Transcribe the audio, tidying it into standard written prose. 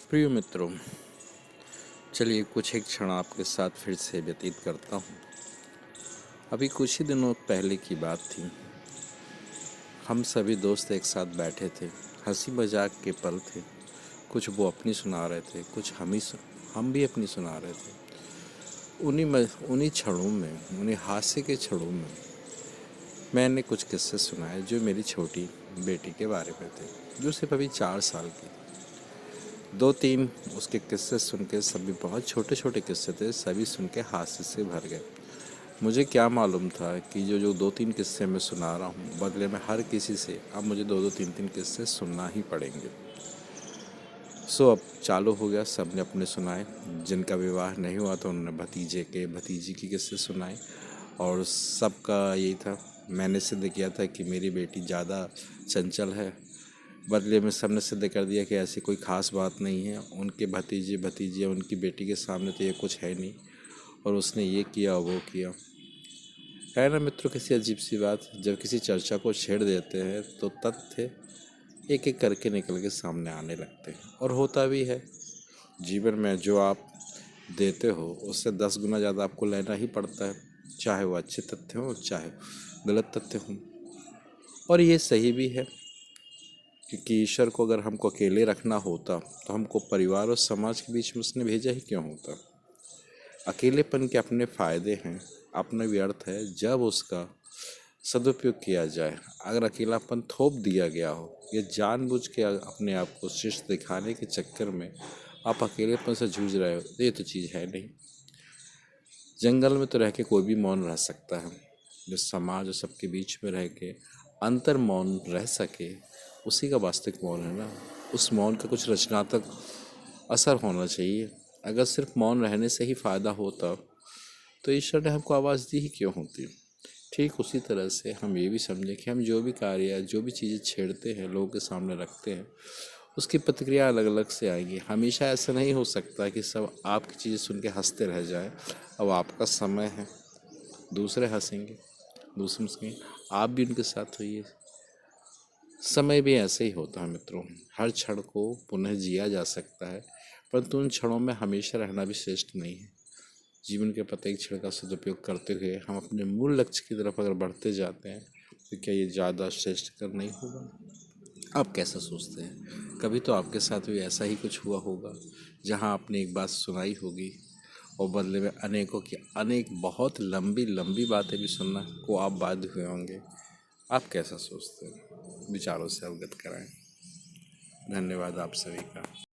प्रिय मित्रों, चलिए कुछ एक क्षण आपके साथ फिर से व्यतीत करता हूँ। अभी कुछ ही दिनों पहले की बात थी। हम सभी दोस्त एक साथ बैठे थे, हंसी मजाक के पल थे। कुछ वो अपनी सुना रहे थे, कुछ हम भी अपनी सुना रहे थे। उन्हीं क्षणों में, उन्हीं हास्य के क्षणों में मैंने कुछ किस्से सुनाए जो मेरी छोटी बेटी के बारे में थे, जो सिर्फ अभी 4 साल की। 2-3 उसके किस्से सुन के, सभी बहुत छोटे छोटे किस्से थे, सभी सुन के हास्य से भर गए। मुझे क्या मालूम था कि जो 2-3 किस्से मैं सुना रहा हूँ, बदले में हर किसी से अब मुझे 2-2 3-3 किस्से सुनना ही पड़ेंगे। अब चालू हो गया। सब ने अपने सुनाए। जिनका विवाह नहीं हुआ तो उन्होंने भतीजे के भतीजी की किस्से सुनाए, और सबका यही था। मैंने सिद्ध किया था कि मेरी बेटी ज़्यादा चंचल है। बदले में सबने सिद्ध कर दिया कि ऐसी कोई ख़ास बात नहीं है। उनके भतीजे भतीजे उनकी बेटी के सामने तो ये कुछ है नहीं, और उसने ये किया वो किया। है ना मित्रों, किसी अजीब सी बात। जब किसी चर्चा को छेड़ देते हैं तो तथ्य एक एक करके निकल के सामने आने लगते हैं, और होता भी है। जीवन में जो आप देते हो उससे 10 गुना ज़्यादा आपको लेना ही पड़ता है, चाहे वो अच्छे तथ्य हों चाहे गलत तथ्य हों। और ये सही भी है, क्योंकि ईश्वर को अगर हमको अकेले रखना होता तो हमको परिवार और समाज के बीच में उसने भेजा ही क्यों होता। अकेलेपन के अपने फ़ायदे हैं, अपना व्यर्थ है जब उसका सदुपयोग किया जाए। अगर अकेलापन थोप दिया गया हो या जानबूझ के अपने आप को शिष्ट दिखाने के चक्कर में आप अकेलेपन से जूझ रहे हो, तो ये तो चीज़ है नहीं। जंगल में तो रह के कोई भी मौन रह सकता है। जो समाज और सबके बीच में रह के अंतर मौन रह सके, उसी का वास्तविक मौन है ना। उस मौन का कुछ रचनात्मक असर होना चाहिए। अगर सिर्फ मौन रहने से ही फ़ायदा होता तो ईश्वर ने हमको आवाज़ दी ही क्यों होती। ठीक उसी तरह से हम ये भी समझें कि हम जो भी कार्य, जो भी चीज़ें छेड़ते हैं, लोगों के सामने रखते हैं, उसकी प्रतिक्रिया अलग अलग से आएगी। हमेशा ऐसा नहीं हो सकता कि सब आपकी चीज़ें सुन के हंसते रह जाए। अब आपका समय है, दूसरे हंसेंगे, दूसरे मुस्कुराएंगे, आप भी उनके साथ होइए। समय भी ऐसे ही होता है मित्रों। हर क्षण को पुनः जिया जा सकता है, परंतु उन क्षणों में हमेशा रहना भी श्रेष्ठ नहीं है। जीवन के प्रत्येक क्षण का सदुपयोग करते हुए हम अपने मूल लक्ष्य की तरफ अगर बढ़ते जाते हैं तो क्या ये ज़्यादा श्रेष्ठ कर नहीं होगा। आप कैसा सोचते हैं? कभी तो आपके साथ भी ऐसा ही कुछ हुआ होगा, जहां आपने एक बात सुनाई होगी और बदले में अनेकों की अनेक बहुत लंबी लंबी बातें भी सुनना को आप बाध्य हुए होंगे। आप कैसा सोचते हैं? विचारों से अवगत कराएं। धन्यवाद आप सभी का।